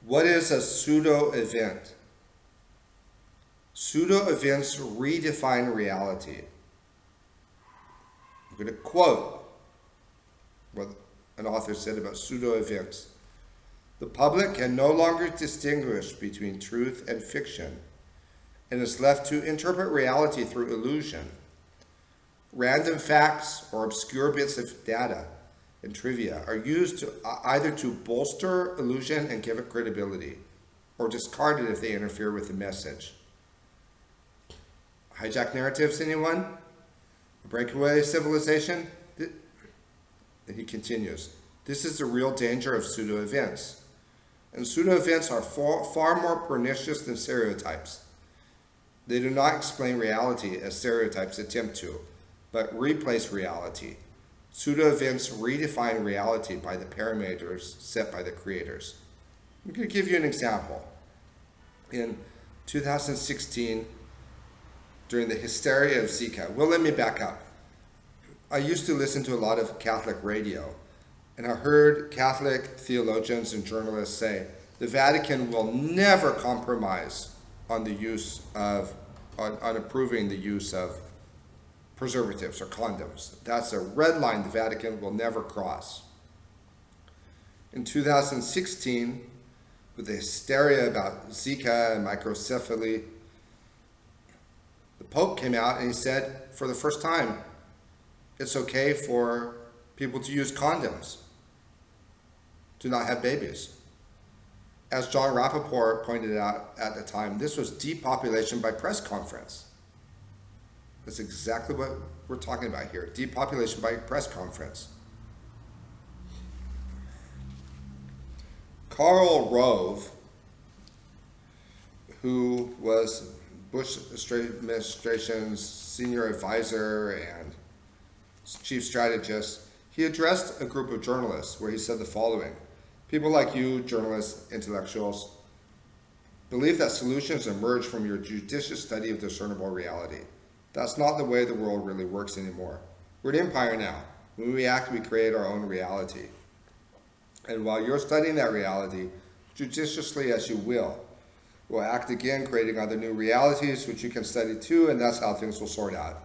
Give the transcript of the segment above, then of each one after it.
What is a pseudo-event? Pseudo-events redefine reality. I'm going to quote what an author said about pseudo-events. The public can no longer distinguish between truth and fiction and is left to interpret reality through illusion. Random facts or obscure bits of data and trivia are used to either to bolster illusion and give it credibility, or discarded if they interfere with the message. Hijack narratives, anyone? A breakaway civilization? He continues, this is the real danger of pseudo-events. And pseudo-events are far more pernicious than stereotypes. They do not explain reality as stereotypes attempt to, but replace reality. Pseudo-events redefine reality by the parameters set by the creators. I'm going to give you an example. In 2016, during the hysteria of Zika, well, let me back up. I used to listen to a lot of Catholic radio, and I heard Catholic theologians and journalists say the Vatican will never compromise on the use of, on approving the use of preservatives or condoms. That's a red line the Vatican will never cross. In 2016, with the hysteria about Zika and microcephaly, the Pope came out and he said, for the first time, it's okay for people to use condoms, to not have babies. As John Rappaport pointed out at the time, this was depopulation by press conference. That's exactly what we're talking about here, depopulation by press conference. Karl Rove, who was Bush administration's senior advisor and chief strategist, he addressed a group of journalists where he said the following: people like you, journalists, intellectuals, believe that solutions emerge from your judicious study of discernible reality. That's not the way the world really works anymore. We're an empire now. When we act, we create our own reality. And while you're studying that reality, judiciously as you will, we'll act again, creating other new realities which you can study too, and that's how things will sort out.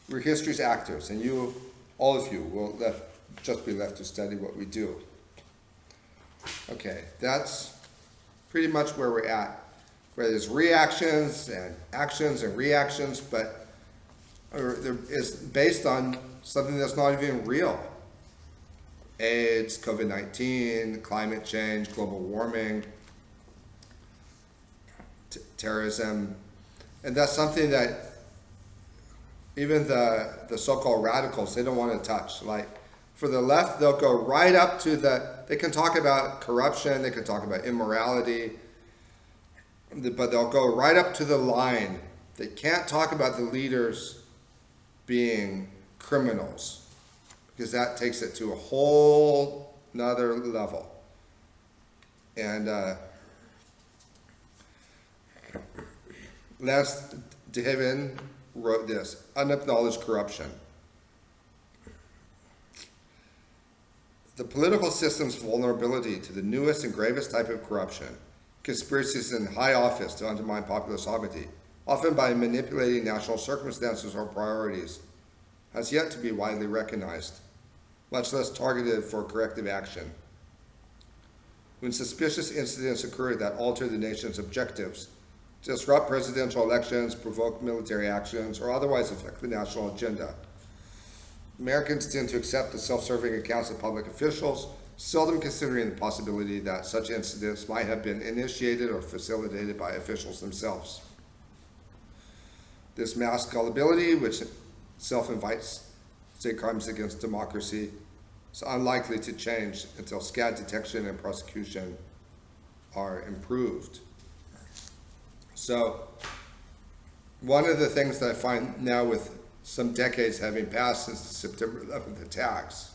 We're history's actors, and you, all of you, will just be left to study what we do. Okay, that's pretty much where we're at. Where there's reactions and actions and reactions, but it's based on something that's not even real. AIDS, COVID-19, climate change, global warming, terrorism, and that's something that even the so-called radicals, they don't want to touch. Like for the left, they'll go right up to they can talk about corruption, they can talk about immorality, but they'll go right up to the line. They can't talk about the leaders being criminals, because that takes it to a whole nother level. And Lance DeHaven wrote this: unacknowledged corruption. The political system's vulnerability to the newest and gravest type of corruption, conspiracies in high office to undermine popular sovereignty, often by manipulating national circumstances or priorities, has yet to be widely recognized, much less targeted for corrective action. When suspicious incidents occur that alter the nation's objectives, disrupt presidential elections, provoke military actions, or otherwise affect the national agenda, Americans tend to accept the self-serving accounts of public officials, seldom considering the possibility that such incidents might have been initiated or facilitated by officials themselves. This mass gullibility, which self-invites state crimes against democracy, is unlikely to change until SCAD detection and prosecution are improved. So, one of the things that I find now, with some decades having passed since the September 11th attacks,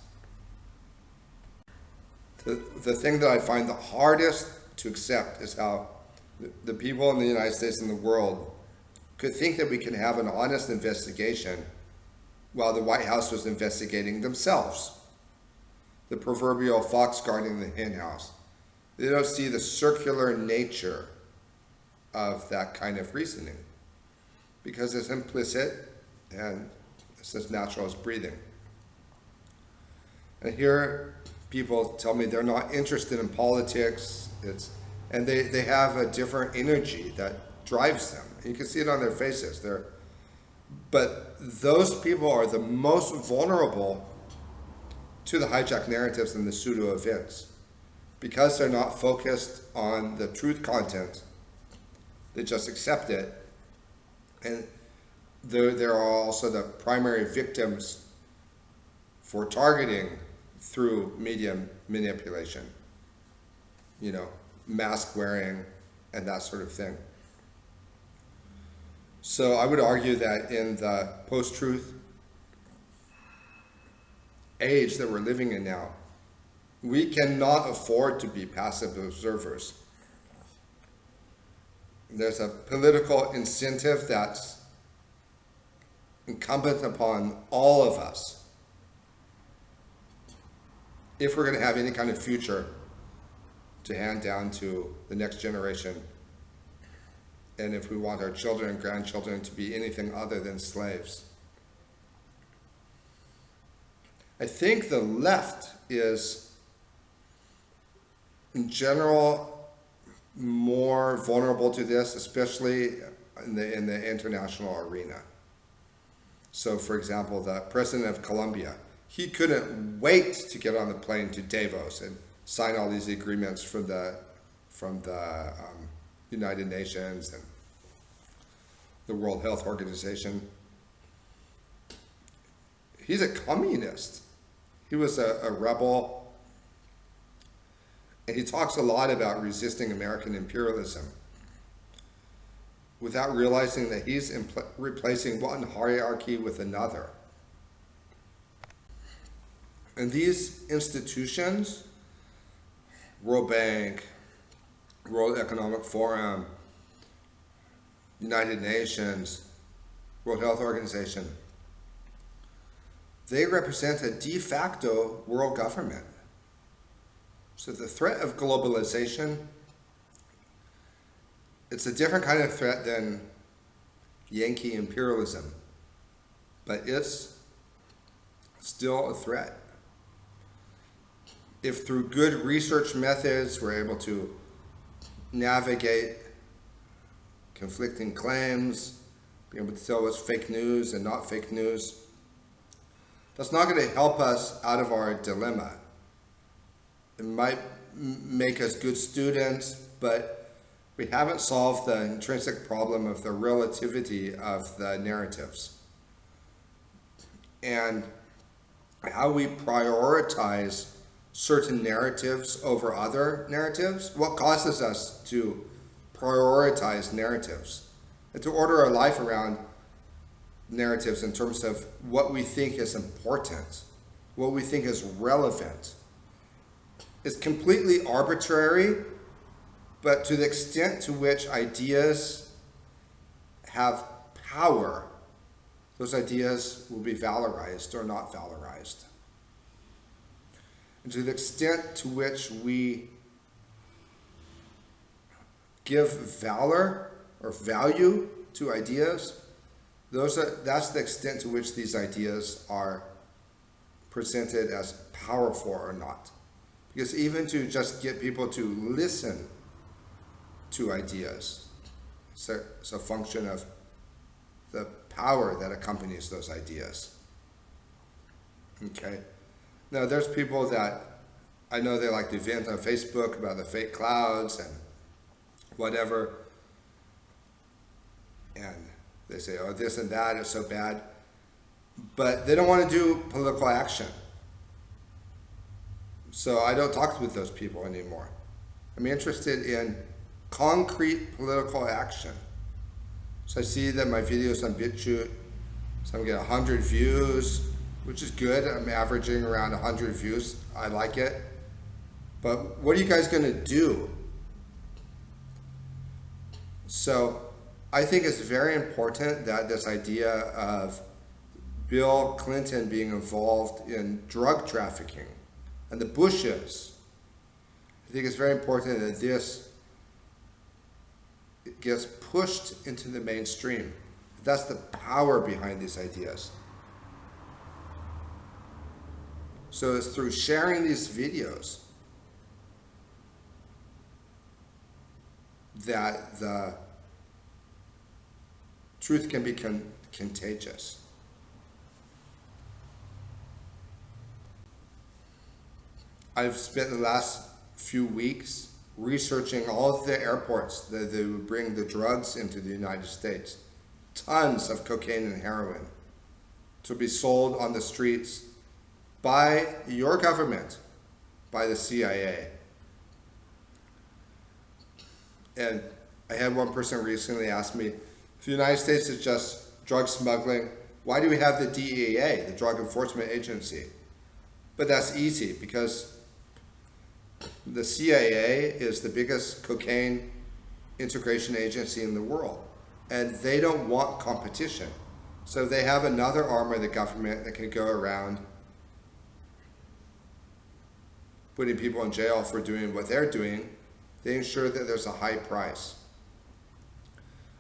the thing that I find the hardest to accept is how the people in the United States and the world could think that we can have an honest investigation while the White House was investigating themselves. The proverbial fox guarding the hen house. They don't see the circular nature of that kind of reasoning because it's implicit and it's as natural as breathing. And here people tell me they're not interested in politics, and they have a different energy that drives them. You can see it on their faces. But those people are the most vulnerable to the hijacked narratives and the pseudo-events because they're not focused on the truth content. They just accept it. And there are also the primary victims for targeting through media manipulation, mask wearing and that sort of thing. So I would argue that in the post-truth age that we're living in now, we cannot afford to be passive observers. There's a political incentive that's incumbent upon all of us if we're going to have any kind of future to hand down to the next generation, and if we want our children and grandchildren to be anything other than slaves. I think the left is, in general, more vulnerable to this, especially in the international arena. So, for example, the president of Colombia, he couldn't wait to get on the plane to Davos and sign all these agreements from the United Nations and the World Health Organization. He's a communist. He was a rebel. And he talks a lot about resisting American imperialism without realizing that he's replacing one hierarchy with another. And these institutions, World Bank, World Economic Forum, United Nations, World Health Organization, they represent a de facto world government. So the threat of globalization, it's a different kind of threat than Yankee imperialism, but it's still a threat. If through good research methods we're able to navigate conflicting claims, be able to tell what's fake news and not fake news, that's not going to help us out of our dilemma. It might make us good students, but we haven't solved the intrinsic problem of the relativity of the narratives. And how we prioritize certain narratives over other narratives, what causes us to prioritize narratives and to order our life around narratives in terms of what we think is important, what we think is relevant. It's completely arbitrary, but to the extent to which ideas have power, those ideas will be valorized or not valorized. And to the extent to which we give valor or value to ideas, that's the extent to which these ideas are presented as powerful or not. Because even to just get people to listen to ideas, it's a function of the power that accompanies those ideas. Okay? Now, there's people that I know they like to vent on Facebook about the fake clouds and whatever. And they say, oh, this and that is so bad. But they don't want to do political action. So I don't talk with those people anymore. I'm interested in concrete political action. So I see that my videos on BitChute, some get 100 views, which is good. I'm averaging around 100 views. I like it. But what are you guys going to do? So I think it's very important that this idea of Bill Clinton being involved in drug trafficking and the Bushes, think it's very important that this gets pushed into the mainstream. That's the power behind these ideas. So it's through sharing these videos that the truth can be contagious. I've spent the last few weeks researching all of the airports that they would bring the drugs into the United States. Tons of cocaine and heroin to be sold on the streets by your government, by the CIA. And I had one person recently ask me, if the United States is just drug smuggling, why do we have the DEA, the Drug Enforcement Agency? But that's easy, because the CIA is the biggest cocaine integration agency in the world, and they don't want competition. So they have another arm of the government that can go around putting people in jail for doing what they're doing. They ensure that there's a high price.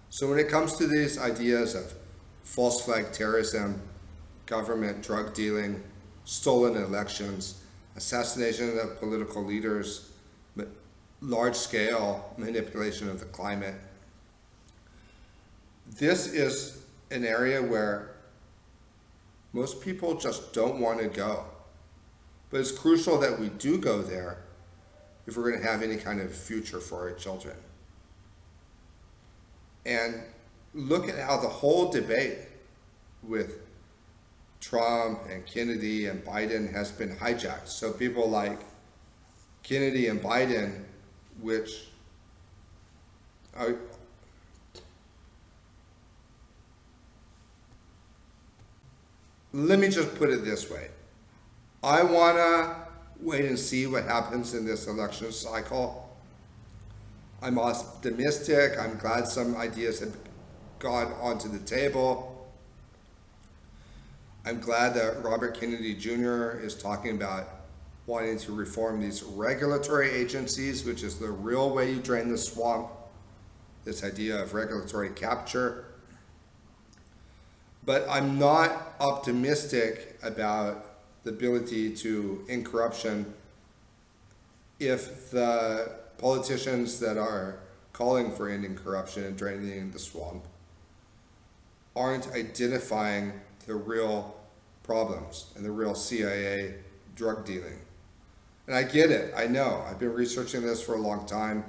So when it comes to these ideas of false flag terrorism, government drug dealing, stolen elections, assassination of political leaders, large-scale manipulation of the climate, this is an area where most people just don't want to go. But it's crucial that we do go there if we're going to have any kind of future for our children. And look at how the whole debate with Trump and Kennedy and Biden has been hijacked. So people like Kennedy and Biden, which are, let me just put it this way. I want to wait and see what happens in this election cycle. I'm optimistic. I'm glad some ideas have got onto the table. I'm glad that Robert Kennedy Jr. is talking about wanting to reform these regulatory agencies, which is the real way you drain the swamp, this idea of regulatory capture. But I'm not optimistic about the ability to end corruption if the politicians that are calling for ending corruption and draining the swamp aren't identifying the real problems and the real CIA drug dealing. And I get it, I know. I've been researching this for a long time,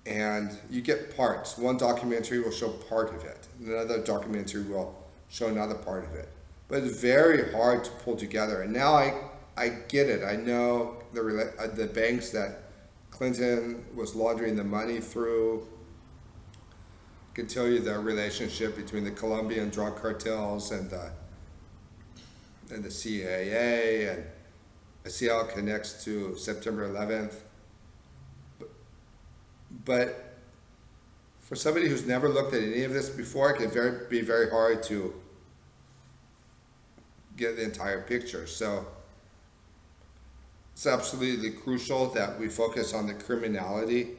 and you get parts. One documentary will show part of it, another documentary will show another part of it. But it's very hard to pull together. And now I get it. I know the banks that Clinton was laundering the money through. I can tell you the relationship between the Colombian drug cartels and the CIA, and I see how it connects to September 11th. But for somebody who's never looked at any of this before, it can be very hard to get the entire picture. So it's absolutely crucial that we focus on the criminality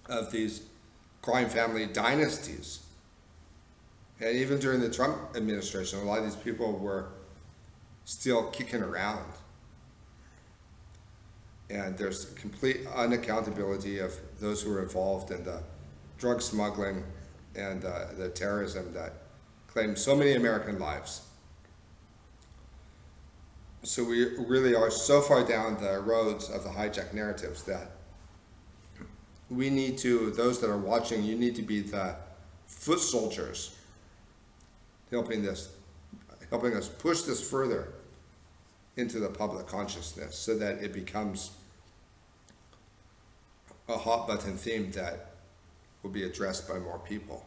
of these crime family dynasties. And even during the Trump administration, a lot of these people were still kicking around. And there's complete unaccountability of those who are involved in the drug smuggling and the terrorism that claimed so many American lives. So we really are so far down the roads of the hijacked narratives that we need to, those that are watching, you need to be the foot soldiers helping us push this further into the public consciousness so that it becomes a hot button theme that will be addressed by more people.